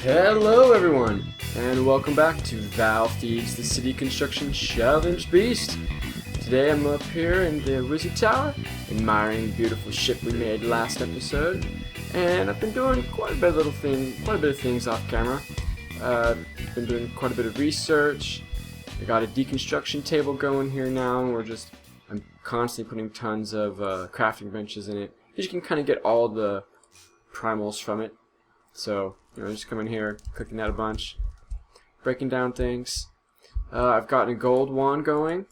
Hello everyone, and welcome back to VAALFTB's the City Construction Challenge Beast. Today I'm up here in the Wizard Tower, admiring the beautiful ship we made last episode, and I've been doing quite a bit of things off camera. Been doing quite a bit of research. I got a deconstruction table going here now, and I'm constantly putting tons of crafting benches in it. You can kind of get all the primals from it. So, just come in here, cooking that a bunch, breaking down things. I've gotten a gold wand going,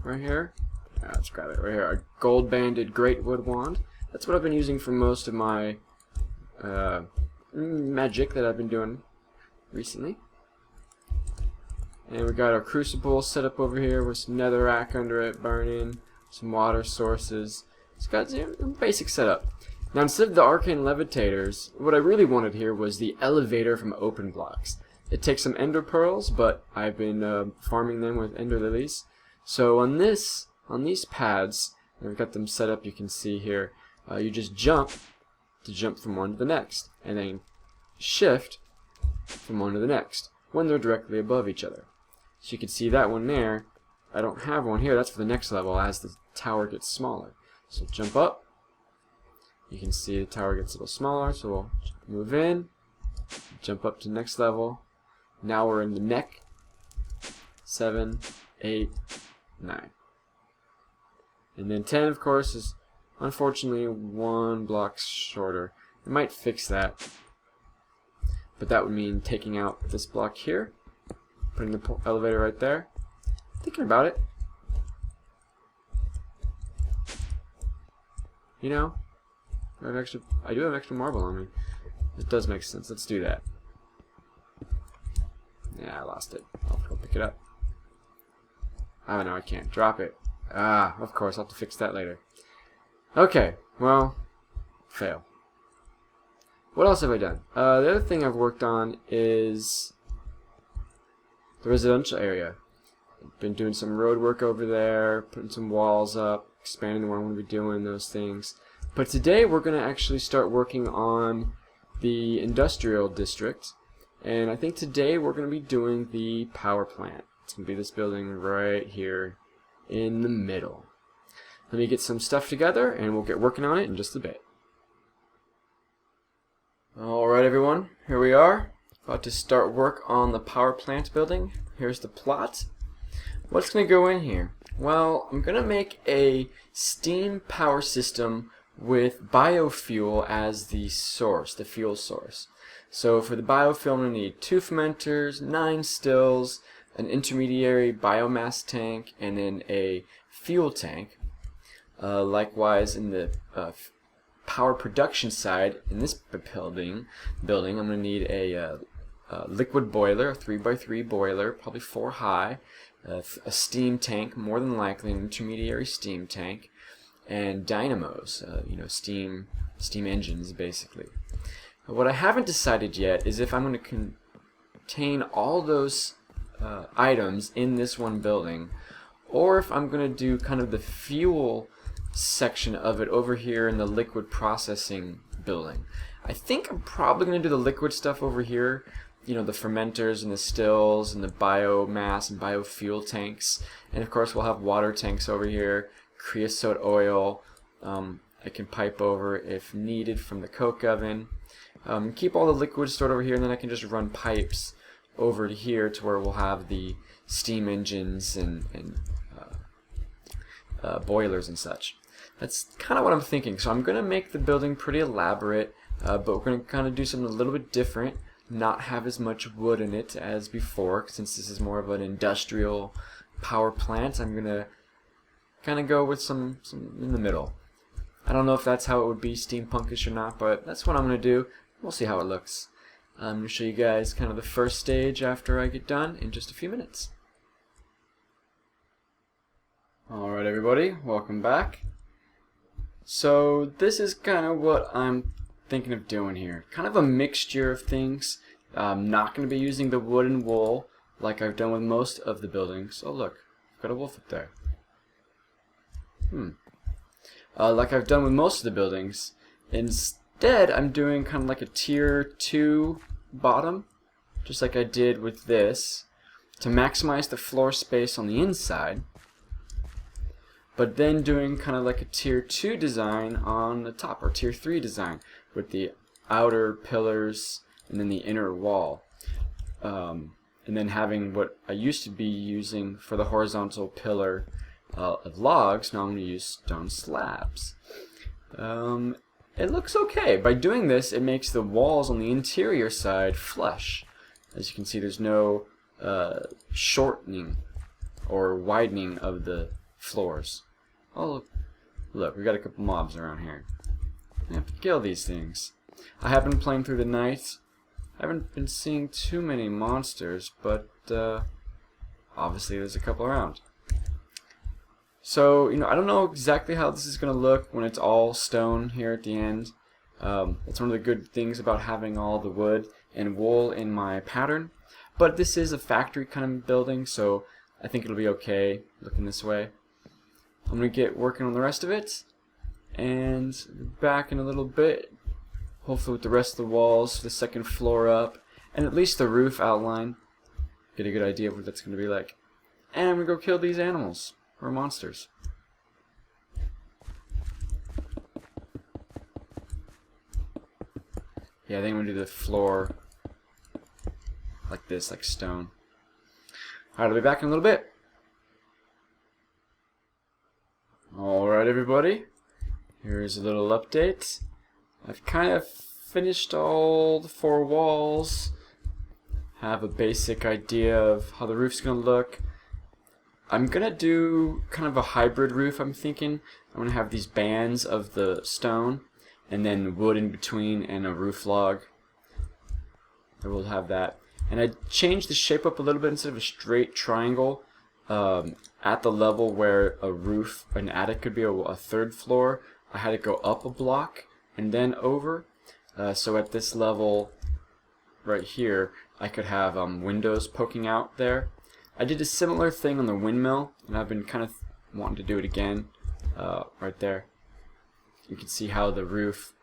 right here. Let's grab it right here. A gold banded great wood wand. That's what I've been using for most of my magic that I've been doing recently. And we got our crucible set up over here with some netherrack under it burning, some water sources. It's got a basic setup. Now, instead of the arcane levitators, what I really wanted here was the elevator from open blocks. It takes some ender pearls, but I've been farming them with ender lilies. So on these pads, and I've got them set up, you can see here, you just jump to jump from one to the next, and then shift from one to the next when they're directly above each other. So you can see that one there. I don't have one here. That's for the next level as the tower gets smaller. So jump up. You can see the tower gets a little smaller, so we'll move in, jump up to the next level. Now we're in the neck. 7, 8, 9. And then 10, of course, is unfortunately one block shorter. I might fix that, but that would mean taking out this block here, putting the elevator right there. Thinking about it. I do have extra marble on me. It does make sense. Let's do that. Yeah, I lost it. I'll go pick it up. Oh no, I can't. Drop it. Ah, of course. I'll have to fix that later. Okay, well, fail. What else have I done? The other thing I've worked on is the residential area. I've been doing some road work over there, putting some walls up, expanding where I'm going to be doing those things. But today we're going to actually start working on the industrial district, and I think today we're going to be doing the power plant. It's going to be this building right here in the middle. Let me get some stuff together and we'll get working on it in just a bit. Alright everyone, here we are, about to start work on the power plant building. Here's the plot. What's going to go in here? Well, I'm going to make a steam power system with biofuel as the source, the fuel source. So for the biofuel, I'm going to need 2 fermenters, 9 stills, an intermediary biomass tank, and then a fuel tank. Likewise, in the power production side, in this building, I'm going to need a liquid boiler, a 3x3 boiler, probably 4 high, a steam tank, more than likely an intermediary steam tank, and dynamos, steam engines, basically. What I haven't decided yet is if I'm going to contain all those items in this one building, or if I'm going to do kind of the fuel section of it over here in the liquid processing building. I think I'm probably going to do the liquid stuff over here, the fermenters and the stills and the biomass and biofuel tanks, and of course we'll have water tanks over here, creosote oil. I can pipe over if needed from the coke oven. Keep all the liquids stored over here, and then I can just run pipes over to here to where we'll have the steam engines and boilers and such. That's kind of what I'm thinking. So I'm going to make the building pretty elaborate, but we're going to kind of do something a little bit different, not have as much wood in it as before, since this is more of an industrial power plant. I'm going to kind of go with some in the middle. I don't know if that's how it would be steampunkish or not, but that's what I'm going to do. We'll see how it looks. I'm going to show you guys kind of the first stage after I get done in just a few minutes. Alright everybody, welcome back. So this is kind of what I'm thinking of doing here. Kind of a mixture of things. I'm not going to be using the wood and wool like I've done with most of the buildings. Oh look, I've got a wolf up there. Like I've done with most of the buildings. Instead, I'm doing kind of like a tier 2 bottom, just like I did with this, to maximize the floor space on the inside, but then doing kind of like a tier 2 design on the top, or tier 3 design, with the outer pillars and then the inner wall. And then having what I used to be using for the horizontal pillar of logs, now I'm going to use stone slabs. It looks okay. By doing this, it makes the walls on the interior side flush. As you can see, there's no shortening or widening of the floors. Oh, look, we got a couple mobs around here. I have to kill these things. I have been playing through the night. I haven't been seeing too many monsters, but obviously there's a couple around. So, I don't know exactly how this is going to look when it's all stone here at the end. It's one of the good things about having all the wood and wool in my pattern. But this is a factory kind of building, so I think it'll be okay looking this way. I'm going to get working on the rest of it, and back in a little bit, hopefully with the rest of the walls, the second floor up, and at least the roof outline. Get a good idea of what that's going to be like. And I'm going to go kill these animals, or monsters. Yeah, I think I'm going to do the floor like this, like stone. Alright, I'll be back in a little bit. Alright everybody, here's a little update. I've kind of finished all the 4 walls, have a basic idea of how the roof's going to look. I'm going to do kind of a hybrid roof, I'm thinking. I'm going to have these bands of the stone, and then wood in between, and a roof log. I will have that. And I changed the shape up a little bit. Instead of a straight triangle, at the level where a roof, an attic could be a 3rd floor, I had it go up a block and then over. So at this level right here, I could have windows poking out there. I did a similar thing on the windmill, and I've been kind of wanting to do it again right there. You can see how the roof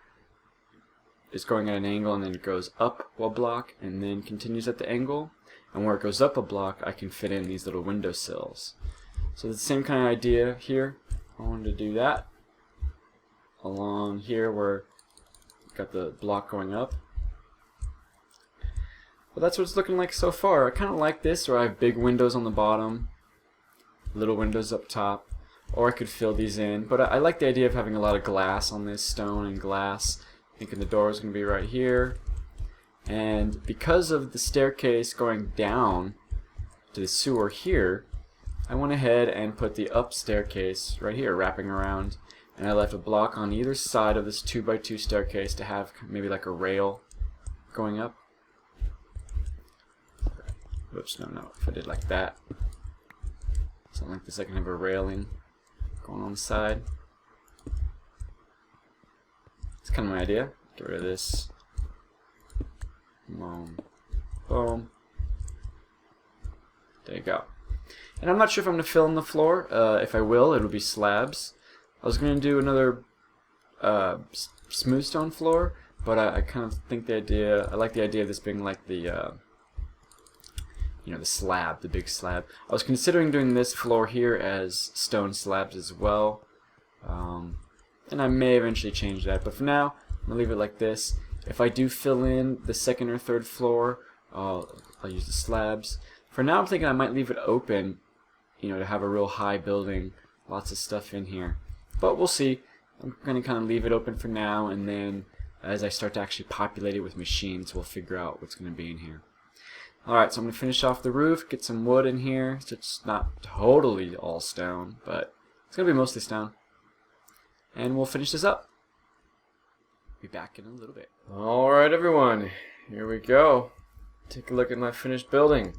is going at an angle, and then it goes up a block and then continues at the angle. And where it goes up a block, I can fit in these little window sills. So the same kind of idea here. I wanted to do that along here where I've got the block going up. But that's what it's looking like so far. I kind of like this, where I have big windows on the bottom, little windows up top, or I could fill these in. But I like the idea of having a lot of glass on this, stone and glass. Thinking the door is going to be right here. And because of the staircase going down to the sewer here, I went ahead and put the up staircase right here, wrapping around. And I left a block on either side of this 2x2 staircase to have maybe like a rail going up. Whoops, no, if I did like that. Something like this, I can have a railing going on the side. That's kind of my idea. Get rid of this. Boom. Boom. There you go. And I'm not sure if I'm going to fill in the floor. If I will, it'll be slabs. I was going to do another smooth stone floor, but I kind of think the idea, I like the idea of this being like the, the slab, the big slab. I was considering doing this floor here as stone slabs as well. And I may eventually change that, but for now, I'm going to leave it like this. If I do fill in the 2nd or 3rd floor, I'll use the slabs. For now, I'm thinking I might leave it open, to have a real high building, lots of stuff in here. But we'll see. I'm going to kind of leave it open for now, and then as I start to actually populate it with machines, we'll figure out what's going to be in here. Alright, so I'm going to finish off the roof, get some wood in here, so it's not totally all stone, but it's going to be mostly stone. And we'll finish this up. Be back in a little bit. Alright everyone, here we go. Take a look at my finished building.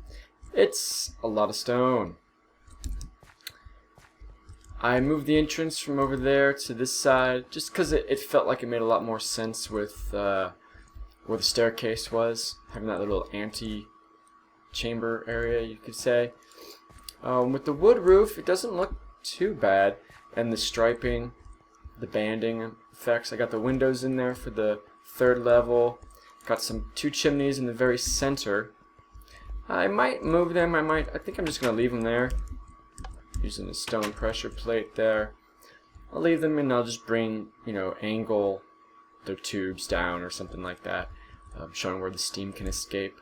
It's a lot of stone. I moved the entrance from over there to this side just because it felt like it made a lot more sense with where the staircase was, having that little ante-chamber area, you could say. With the wood roof, it doesn't look too bad, and the striping, the banding effects. I got the windows in there for the 3rd level. Got some 2 chimneys in the very center. I might move them. I think I'm just gonna leave them there. Using the stone pressure plate there. I'll leave them and I'll just bring, angle their tubes down or something like that, showing where the steam can escape.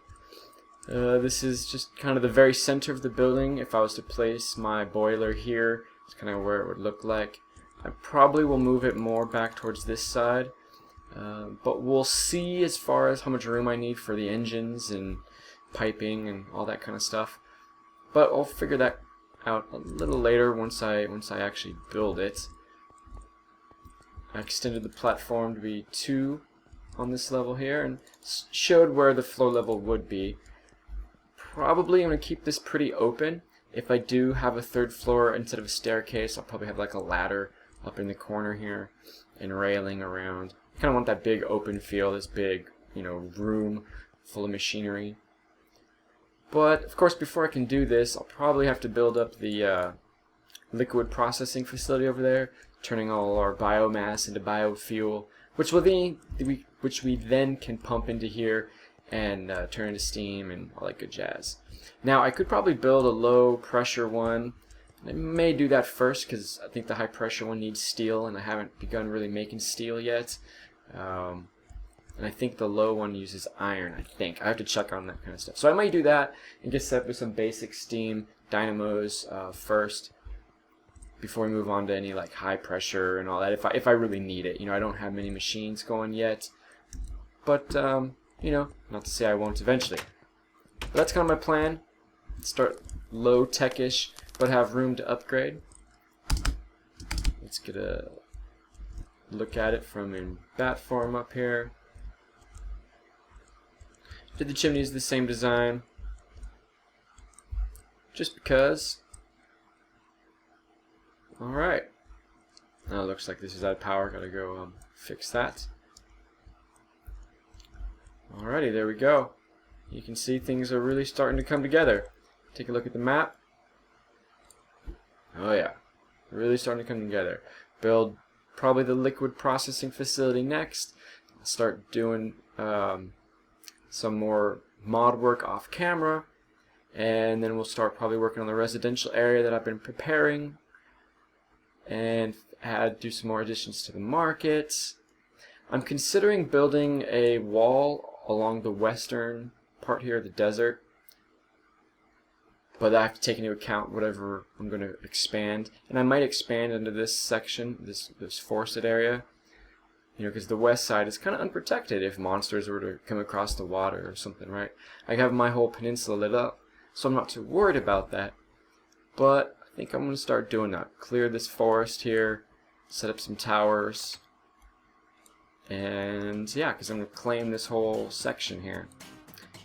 This is just kind of the very center of the building. If I was to place my boiler here, it's kind of where it would look like. I probably will move it more back towards this side, but we'll see as far as how much room I need for the engines and piping and all that kind of stuff. But I'll figure that out a little later once I actually build it. I extended the platform to be 2 on this level here and showed where the floor level would be. Probably I'm going to keep this pretty open. If I do have a 3rd floor instead of a staircase, I'll probably have like a ladder up in the corner here and railing around. I kind of want that big open feel, this big, room full of machinery. But of course, before I can do this, I'll probably have to build up the liquid processing facility over there, turning all our biomass into biofuel, which we then can pump into here and turn into steam and all that good jazz. Now I could probably build a low pressure one. I may do that first because I think the high pressure one needs steel and I haven't begun really making steel yet. And I think the low one uses iron, I have to check on that kind of stuff. So I might do that and get set up with some basic steam dynamos first before we move on to any like high pressure and all that if I really need it. I don't have many machines going yet, but not to say I won't eventually. But that's kind of my plan. Start low tech-ish, but have room to upgrade. Let's get a look at it from in bat form up here. Did the chimneys the same design, just because. Alright. Now it looks like this is out of power. Gotta go fix that. Alrighty, there we go. You can see things are really starting to come together. Take a look at the map. Oh yeah, really starting to come together. Build probably the liquid processing facility next. Start doing some more mod work off camera, and then we'll start probably working on the residential area that I've been preparing, and do some more additions to the market. I'm considering building a wall along the western part here of the desert, but I have to take into account whatever I'm going to expand, and I might expand into this section, this forested area, because the west side is kind of unprotected if monsters were to come across the water or something, right? I have my whole peninsula lit up, so I'm not too worried about that, but I think I'm going to start doing that. Clear this forest here, set up some towers, and yeah, because I'm going to claim this whole section here.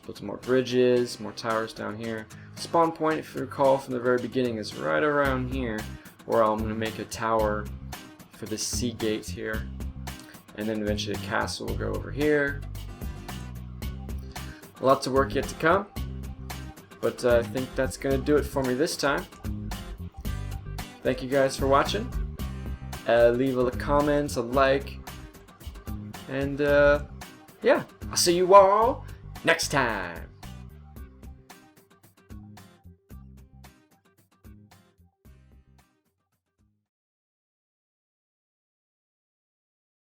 Build some more bridges, more towers down here. Spawn point, if you recall from the very beginning, is right around here, where I'm going to make a tower for the sea gate here. And then eventually the castle will go over here. Lots of work yet to come, but I think that's going to do it for me this time. Thank you guys for watching. Leave a comment, a like, and yeah, I'll see you all next time.